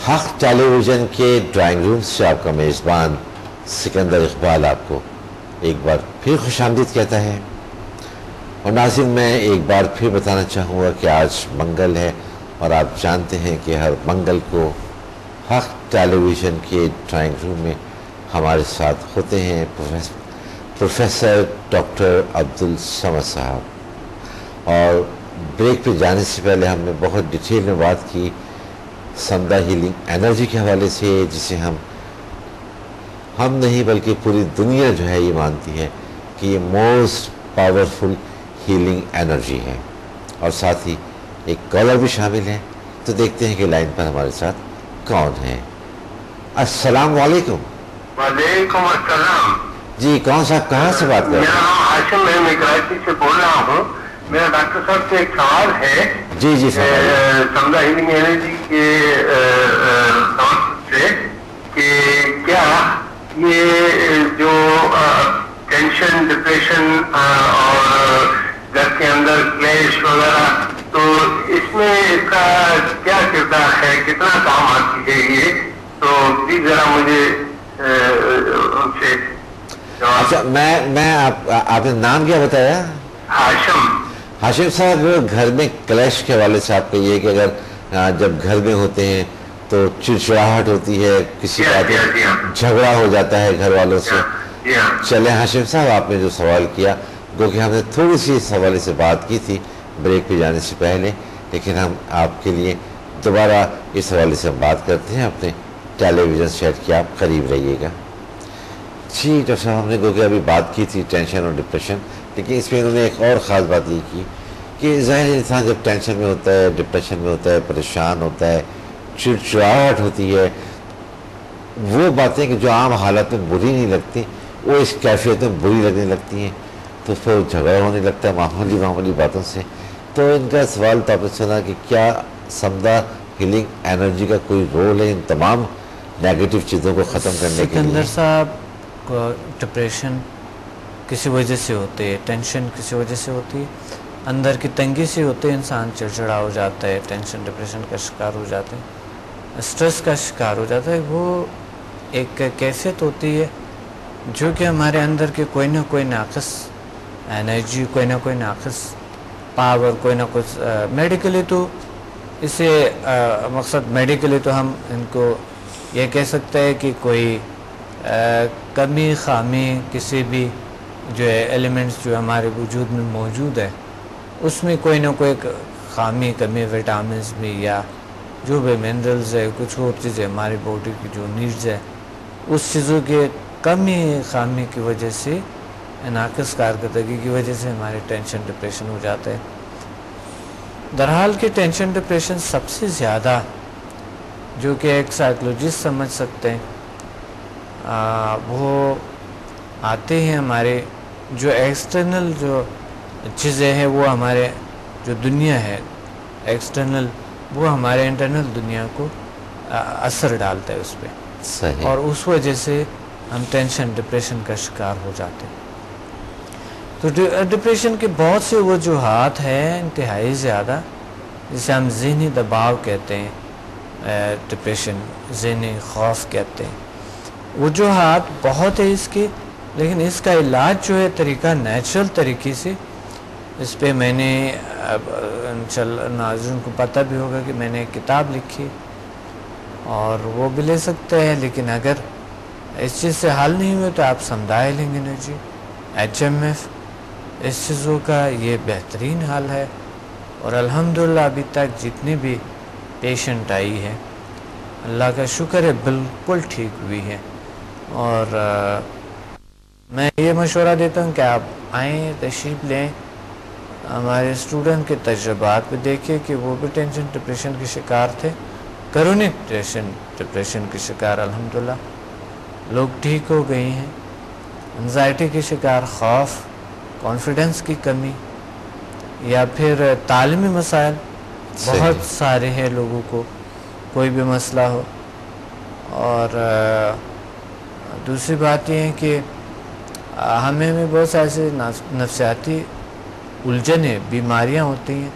حق ٹیلی ویژن کے drawing room سے آپ کا میزبان سکندر اقبال آپ کو ایک بار پھر خوش آمدید کہتا ہے. اور ناظرین، میں ایک بار پھر بتانا چاہوں گا کہ آج منگل ہے اور آپ جانتے ہیں کہ ہر منگل کو حق ٹیلی ویژن کے ڈرائنگ روم میں ہمارے ساتھ ہوتے ہیں پروفیسر ڈاکٹر عبدالصمد صاحب. اور بریک پہ جانے سے پہلے ہم نے بہت ڈیٹیل میں بات کی سمدہ ہیلنگ انرجی کے حوالے سے، جسے ہم نہیں بلکہ پوری دنیا جو ہے یہ مانتی ہے کہ یہ موسٹ پاورفل ہیلنگ انرجی ہے. اور ساتھ ہی ایک کالر بھی شامل ہے، تو دیکھتے ہیں کہ لائن پر ہمارے ساتھ کون ہے. السلام علیکم. وعلیکم السلام. جی کون صاحب کہاں سے بات کر رہے ہیں؟ میرا نام ہاشم ہے، میں کراچی سے بول رہا ہوں. میرا ڈاکٹر صاحب سے ایک سوال ہے. جی جی سمدہ ہیلنگ انرجی کے سے کہ کیا یہ جو ٹینشن، ڈپریشن اور گھر کے اندر کلیش وغیرہ، تو اس میں اس کا کیا کردار ہے، کتنا کام آتی ہے یہ؟ تو پلیز ذرا مجھے ان سے. اچھا، میں آپ نے نام کیا بتایا؟ ہاشم صاحب. گھر میں کلیش کے حوالے سے آپ کا یہ کہ اگر جب گھر میں ہوتے ہیں تو چڑچڑاہٹ ہوتی ہے، کسی بات میں جھگڑا ہو جاتا ہے گھر والوں سے. چلیں ہاشم صاحب، آپ نے جو سوال کیا، کیونکہ ہم نے تھوڑی سی اس حوالے سے بات کی تھی بریک پہ جانے سے پہلے، لیکن ہم آپ کے لیے دوبارہ اس حوالے سے ہم بات کرتے ہیں. اپنے ٹیلی ویژن سیٹ کے آپ قریب رہیے گا. جی ڈاکٹر صاحب، ہم نے کیونکہ ابھی بات کی تھی ٹینشن اور ڈپریشن، لیکن اس میں انہوں نے ایک اور خاص بات یہ کی کہ ظاہر انسان جب ٹینشن میں ہوتا ہے، ڈپریشن میں ہوتا ہے، پریشان ہوتا ہے، چڑچڑاہٹ ہوتی ہے، وہ باتیں کہ جو عام حالت میں بری نہیں لگتی وہ اس کیفیت میں بری لگنے لگتی ہیں، تو پھر جھگڑا ہونے لگتا ہے معمولی باتوں سے. تو ان کا سوال تو آپ نے سنا کہ کیا سمدہ ہیلنگ انرجی کا کوئی رول ہے ان تمام نیگیٹو چیزوں کو ختم کرنے کے لیے؟ سکندر صاحب، ڈپریشن کسی وجہ سے ہوتے ہے، ٹینشن کسی وجہ سے ہوتی ہے، اندر کی تنگی سے ہوتے، انسان چڑچڑا ہو جاتا ہے، ٹینشن ڈپریشن کا شکار ہو جاتے ہیں، اسٹریس کا شکار ہو جاتا ہے. وہ ایک کیفیت ہوتی ہے جو کہ ہمارے اندر کے کوئی نہ کوئی ناقص انرجی، کوئی نہ کوئی ناقص پاور، کوئی نہ کچھ میڈیکلی تو اسے مقصد میڈیکلی تو ہم ان کو یہ کہہ سکتے ہیں کہ کوئی کمی خامی کسی بھی جو ہے ایلیمنٹس جو ہمارے وجود میں موجود ہے، اس میں کوئی نہ کوئی خامی کمی، وٹامنس بھی یا جو بھی منرلز ہے، کچھ اور چیزیں ہماری باڈی کی جو نیڈز ہے، اس چیزوں کے کمی خامی کی وجہ سے، ناقص کارکردگی کی وجہ سے ہمارے ٹینشن ڈپریشن ہو جاتا ہے. درحال کہ ٹینشن ڈپریشن سب سے زیادہ جو کہ ایک سائیکولوجسٹ سمجھ سکتے ہیں، وہ آتے ہیں ہمارے جو ایکسٹرنل جو چیزیں ہیں، وہ ہمارے جو دنیا ہے ایکسٹرنل، وہ ہمارے انٹرنل دنیا کو اثر ڈالتا ہے اس پہ. صحیح. اور اس وجہ سے ہم ٹینشن ڈپریشن کا شکار ہو جاتے ہیں. تو ڈپریشن کے بہت سے وجوہات ہیں، انتہائی زیادہ، جسے ہم ذہنی دباؤ کہتے ہیں، ڈپریشن ذہنی خوف کہتے ہیں. وجوہات بہت ہے اس کی، لیکن اس کا علاج جو ہے طریقہ نیچرل طریقے سے، اس پہ میں نے انشاءاللہ ناظرین کو پتہ بھی ہوگا کہ میں نے ایک کتاب لکھی اور وہ بھی لے سکتے ہیں. لیکن اگر اس چیز سے حل نہیں ہوئے تو آپ سمدہ ہیلنگ انرجی، HMF، اس چیزوں کا یہ بہترین حل ہے. اور الحمدللہ ابھی تک جتنی بھی پیشنٹ آئی ہے، اللہ کا شکر ہے بالکل ٹھیک ہوئی ہے. اور میں یہ مشورہ دیتا ہوں کہ آپ آئیں، تشریف لیں، ہمارے اسٹوڈنٹ کے تجربات پہ دیکھیں کہ وہ بھی ٹینشن ڈپریشن کے شکار تھے، کرونک ڈپریشن کے شکار الحمدللہ لوگ ٹھیک ہو گئی ہیں. انزائٹی کے شکار، خوف، کانفیڈنس کی کمی، یا پھر تعلیمی مسائل، بہت سارے ہیں لوگوں کو، کوئی بھی مسئلہ ہو. اور دوسری بات یہ ہے کہ ہمیں بہت سے ایسے نفسیاتی الجھنیں بیماریاں ہوتی ہیں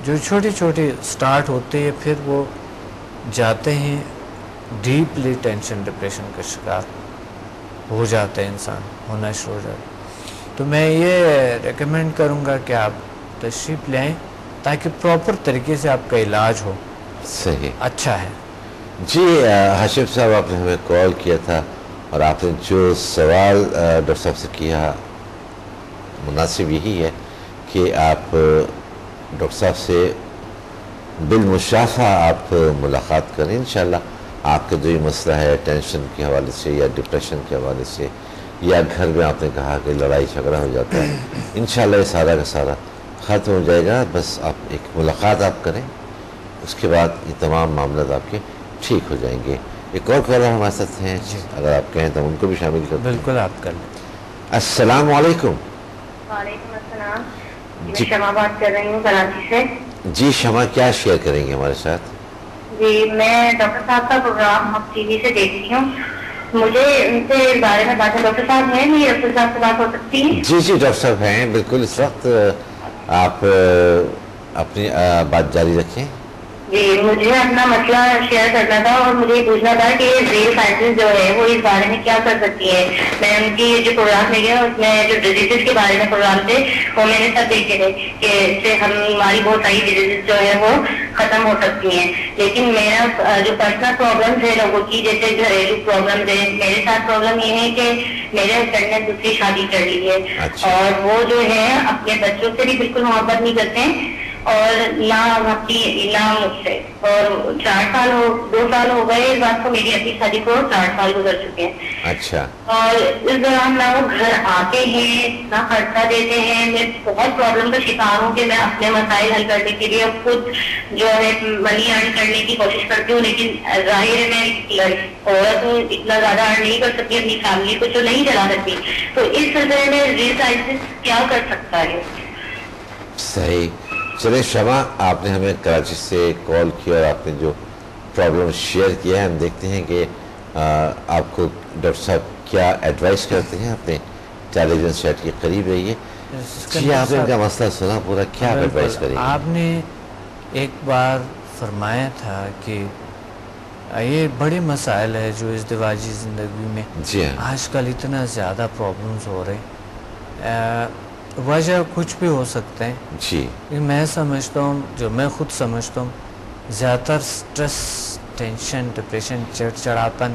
جو چھوٹی چھوٹی سٹارٹ ہوتی ہے، پھر وہ جاتے ہیں ڈیپلی ٹینشن ڈپریشن کا شکار ہو جاتا ہے، انسان ہونا شروع ہو جاتا ہے۔ تو میں یہ ریکمینڈ کروں گا کہ آپ تشریف لیں تاکہ پراپر طریقے سے آپ کا علاج ہو۔ صحیح، اچھا ہے جی ہاشم صاحب، آپ نے ہمیں کال کیا تھا اور آپ نے جو سوال ڈاکٹر صاحب سے کیا مناسب یہی ہے کہ آپ ڈاکٹر صاحب سے بالمشافہ آپ ملاقات کریں انشاءاللہ۔ آپ کا جو یہ مسئلہ ہے ٹینشن کے حوالے سے یا ڈپریشن کے حوالے سے، یا گھر میں آپ نے کہا کہ لڑائی جھگڑا ہو جاتا ہے، انشاءاللہ یہ سارا کا سارا ختم ہو جائے گا۔ بس آپ ایک ملاقات آپ کریں، اس کے بعد یہ تمام معاملات آپ کے ٹھیک ہو جائیں گے۔ ایک اور کالر ہمارے ساتھ ہیں، اگر آپ کہیں تو ان کو بھی شامل کریں۔ بالکل آپ کر لیں۔ السلام علیکم۔ وعلیکم السلام، میں شمع بات کر رہی ہوں کراچی سے۔ جی شمع، کیا شیئر کریں گے ہمارے ساتھ؟ جی میں ڈاکٹر صاحب کا پروگرام اب ٹی وی سے دیکھتی ہوں، مجھے ان سے اس بارے میں بات ہے۔ ڈاکٹر صاحب ہیں نہیں؟ ڈاکٹر صاحب سے بات ہو سکتی ہے؟ جی جی ڈاکٹر صاحب ہیں، بالکل اس وقت آپ اپنی بات جاری رکھیں۔ جی مجھے اپنا مسئلہ شیئر کرنا تھا اور مجھے یہ پوچھنا تھا کہ ریل سائنسز جو ہے وہ اس بارے میں کیا کر سکتی ہے۔ میں ان کی جو پروگرام دیکھے اس میں جو ڈیزیزز کے بارے میں پروگرام تھے وہ میں نے سب دیکھے تھے کہ اس سے ہماری بہت ساری ڈیزیزز جو ہے وہ ختم ہو سکتی ہیں، لیکن میرا جو پرسنل پرابلمس ہے لوگوں کی، جیسے گھریلو پرابلمس ہے، میرے ساتھ پرابلم یہ ہے کہ میرے ہسبینڈ نے دوسری شادی کر لی ہے اور وہ جو ہے اپنے بچوں سے بھی بالکل محبت نہیں کرتے اور نہ مجھ سے، اور 2 سال ہو گئے اس بات کو، میری اپنی شادی کو 4 سال گزر چکے ہیں۔ اچھا، اور اس دوران نہ وہ گھر آتے ہیں نہ خرچہ دیتے ہیں۔ میں بہت پرابلم کا شکار ہوں کہ میں اپنے مسائل حل کرنے کے لیے خود جو ہے منی ارن کرنے کی کوشش کرتی ہوں، لیکن ظاہر ہے میں عورت ہوں، اتنا زیادہ ارن نہیں کر سکتی، اپنی فیملی کو جو نہیں چلا سکتی۔ تو اس سلسلے میں ریسائسس کیا کر سکتا ہے؟ صحیح۔ چلیں شمع، آپ نے ہمیں کراچی سے کال کیا اور آپ نے جو پرابلم شیئر کیا ہے، ہم دیکھتے ہیں کہ آپ کو ڈاکٹر صاحب کیا ایڈوائس کرتے ہیں۔ اپنے ٹیلی ویژن سیٹ کے قریب رہیے۔ جی آپ نے ان کا مسئلہ سنا پورا، کیا ایڈوائس کریں گے؟ آپ نے ایک بار فرمایا تھا کہ یہ بڑے مسائل ہے جو ازدواجی زندگی میں جی ہاں، آج کل اتنا زیادہ پرابلمز ہو رہے ہیں، وجہ کچھ بھی ہو سکتے ہیں۔ جی میں سمجھتا ہوں، جو میں خود سمجھتا ہوں، زیادہ تر سٹریس، ٹینشن، ڈپریشن، چڑچڑاپن،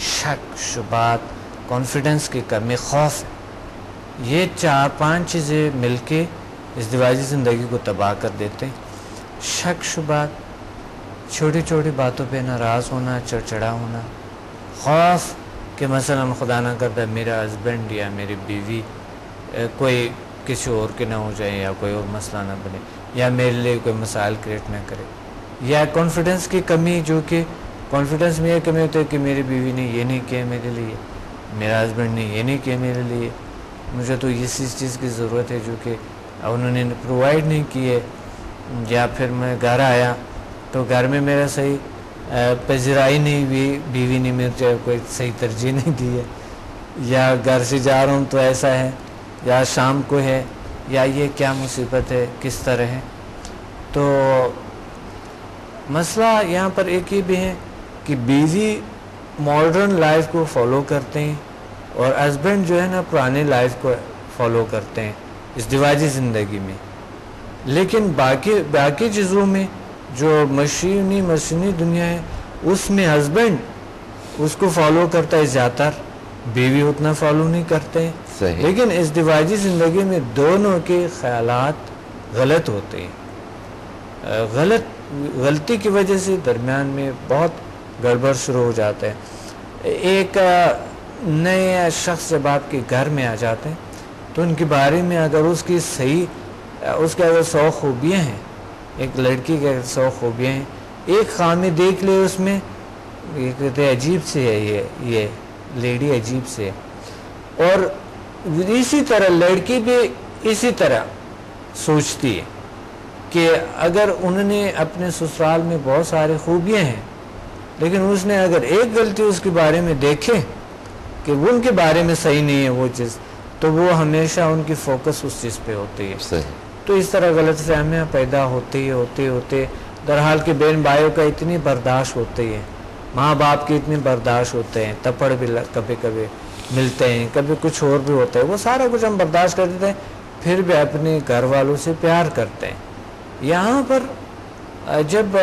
شک، شبہات، کانفیڈنس کی کمی، خوف، یہ 4-5 چیزیں مل کے ازدواجی زندگی کو تباہ کر دیتے ہیں۔ شک، شبہات، چھوٹی چھوٹی باتوں پہ ناراض ہونا، چڑچڑا ہونا، خوف کہ مثلا خدا نہ کرتا میرا ہسبینڈ یا میری بیوی کوئی کسی اور کے نہ ہو جائے یا کوئی اور مسئلہ نہ بنے یا میرے لیے کوئی مسائل کریٹ نہ کرے، یا کانفیڈنس کی کمی، جو کہ کانفیڈنس میں یہ کمی ہوتی ہے کہ میری بیوی نے یہ نہیں کیا میرے لیے، میرا ہسبینڈ نے یہ نہیں کیا میرے لیے، مجھے تو اسی چیز کی ضرورت ہے جو کہ انہوں نے پرووائڈ نہیں کی ہے، یا پھر میں گھر آیا تو گھر میں میرا صحیح پذیرائی نہیں ہوئی، بیوی نے مجھے کوئی صحیح ترجیح نہیں دی ہے، یا گھر سے جا رہا ہوں تو ایسا ہے، یا شام کو ہے، یا یہ کیا مصیبت ہے، کس طرح ہے۔ تو مسئلہ یہاں پر ایک ہی بھی ہے کہ بیوی ماڈرن لائف کو فالو کرتے ہیں اور ہسبینڈ جو ہے نا پرانے لائف کو فالو کرتے ہیں ازدواجی زندگی میں، لیکن باقی چیزوں میں جو مشینی دنیا ہے اس میں ہسبینڈ اس کو فالو کرتا ہے زیادہ تر، بیوی اتنا فالو نہیں کرتے ہیں۔ صحیح۔ لیکن ازدواجی زندگی میں دونوں کے خیالات غلط ہوتے ہیں، غلطی کی وجہ سے درمیان میں بہت گڑبڑ شروع ہو جاتا ہے۔ ایک نئے شخص جب آپ کے گھر میں آ جاتے ہیں تو ان کے بارے میں اگر اس کی اگر 100 خوبیاں ہیں، ایک لڑکی کے 100 خوبیاں ہیں، ایک خامی دیکھ لے اس میں، یہ کہتے ہیں عجیب سے ہے، یہ لیڈی عجیب سے ہے، اور اسی طرح لڑکی بھی اسی طرح سوچتی ہے کہ اگر انہوں نے اپنے سسرال میں بہت سارے خوبیاں ہیں لیکن اس نے اگر ایک غلطی اس کے بارے میں دیکھے کہ وہ ان کے بارے میں صحیح نہیں ہے وہ چیز، تو وہ ہمیشہ ان کی فوکس اس چیز پہ ہوتی ہے۔ تو اس طرح غلط فہمیاں پیدا ہوتے درحال کہ بہن بھائیوں کا اتنی برداشت ہوتی ہے، ماں باپ کی اتنی برداشت ہوتے ہیں، تپڑ بھی کبھی کبھی ملتے ہیں، کبھی کچھ اور بھی ہوتا ہے، وہ سارا کچھ ہم برداشت کر دیتے ہیں، پھر بھی اپنے گھر والوں سے پیار کرتے ہیں۔ یہاں پر جب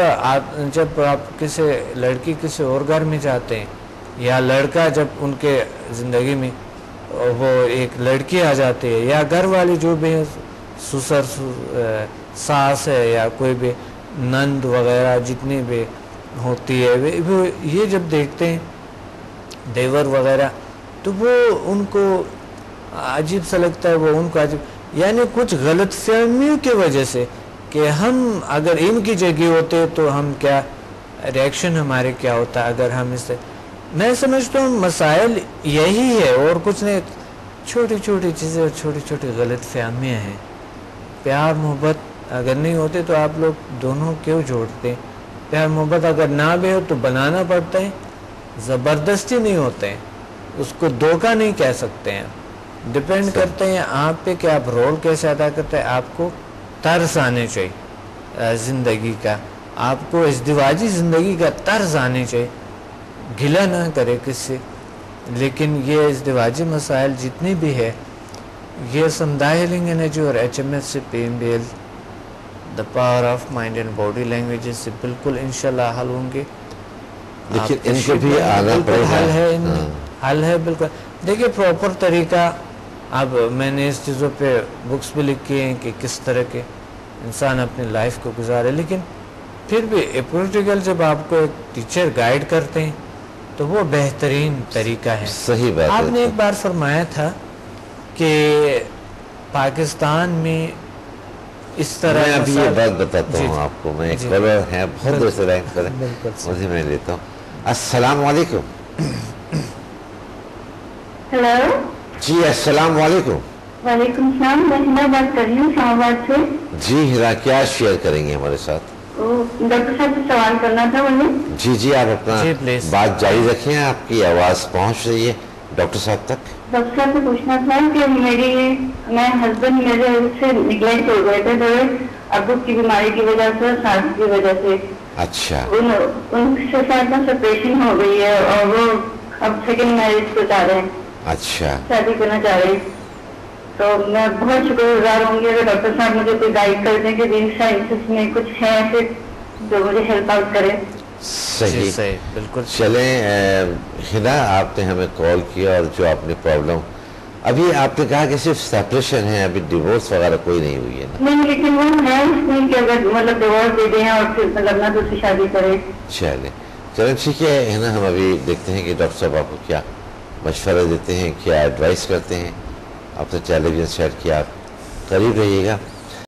آپ کسی لڑکی کسی اور گھر میں جاتے ہیں، یا لڑکا جب ان کے زندگی میں وہ ایک لڑکی آ جاتی ہے، یا گھر والی جو بھی سسر ساس ہے یا کوئی بھی نند وغیرہ جتنی بھی ہوتی ہے، وہ یہ جب دیکھتے ہیں دیور وغیرہ تو وہ ان کو عجیب سا لگتا ہے، وہ ان کو عجیب، یعنی کچھ غلط فہمیوں کی وجہ سے کہ ہم اگر ان کی جگہ ہوتے تو ہم کیا ریئیکشن ہمارے کیا ہوتا اگر ہم اس سے، میں سمجھتا ہوں مسائل یہی ہے اور کچھ نہیں، چھوٹی چھوٹی چیزیں اور چھوٹی چھوٹی غلط فہمیاں ہیں۔ پیار محبت اگر نہیں ہوتے تو آپ لوگ دونوں کیوں جوڑتے؟ پیار محبت اگر نہ بھی ہو تو بنانا پڑتا ہے، زبردستی نہیں ہوتے ہیں، اس کو دھوکہ نہیں کہہ سکتے ہیں، ڈپینڈ کرتے ہیں آپ پہ کہ آپ رول کیسے ادا کرتے ہیں۔ آپ کو طرز آنے چاہیے زندگی کا، آپ کو ازدواجی زندگی کا طرز آنے چاہیے، گلہ نہ کرے کس سے۔ لیکن یہ ازدواجی مسائل جتنی بھی ہے، یہ سمدھا ہیلنگ انرجی اور HMS سے PMBL the power of mind and body languages سے بالکل انشاءاللہ حل ہوں گے۔ لیکن ان کو بھی آنا پڑے گا، حل ہے بالکل۔ دیکھیے پراپر طریقہ، اب میں نے اس چیزوں پہ بکس بھی لکھی ہیں کہ کس طرح کے انسان اپنی لائف کو گزارے، لیکن پھر بھی پریکٹیکل جب آپ کو ایک ٹیچر گائیڈ کرتے ہیں تو وہ بہترین طریقہ ہے۔ صحیح بات ہے۔ آپ نے ایک بار فرمایا تھا کہ پاکستان میں اس طرح میں ابھی یہ بات بتاتا ہوں آپ کو، میں ایک کالر ہے بہت دیر سے لائن پر ہے، مجھے میں لیتا ہوں۔ السلام علیکم۔ ہیلو، جی السلام علیکم۔ وعلیکم السلام، میں ہنا بات کر رہی ہوں اسلام آباد سے۔ جی ہنا، کیا شیئر کریں گے ہمارے ساتھ؟ ڈاکٹر صاحب سے سوال کرنا تھا مجھے۔ جی آپ اپنا بات جاری رکھیں، آپ کی آواز پہنچ رہی ہے ڈاکٹر صاحب تک۔ ڈاکٹر صاحب سے پوچھنا تھا کہ میں ہسبینڈ میرے سے نگلیکٹ ہو گئے تھے تھوڑے ابو کی بیماری کی وجہ سے، سانس کی وجہ سے۔ اچھا۔ ان سے ساتھ میں سپریشن ہو گئی ہے اور وہ اب سیکنڈ میرج کو چاہ رہے ہیں، اچھا شادی کرنا چاہ رہے ہیں۔ تو میں بہت شکر گزار ہوں گی اگر ڈاکٹر صاحب مجھے کوئی گائیڈ کر دیں کہ دین سائنسز میں کچھ ہے ایسے جو مجھے ہیلپ آؤٹ کرے۔ صحیح بالکل۔ چلیں ہنا، آپ نے ہمیں کال کیا اور جو آپ نے پرابلم، ابھی آپ نے کہا کہ صرف سیپریشن ہے، ابھی ڈیورس وغیرہ کوئی نہیں ہوئی ہے نا؟ نہیں، لیکن وہ ہے اس میں کہ اگر مطلب ڈیورس دے دیں اور پھر مطلب نہ دوسری شادی کرے۔ چلیں ٹھیک ہے ہنا، ہم ابھی دیکھتے ہیں کہ ڈاکٹر صاحب آپ کو کیا مشورہ دیتے ہیں، کیا ایڈوائس کرتے ہیں۔ آپ نے ٹیلی ویژن سیٹ کیا، آپ قریب رہیے گا۔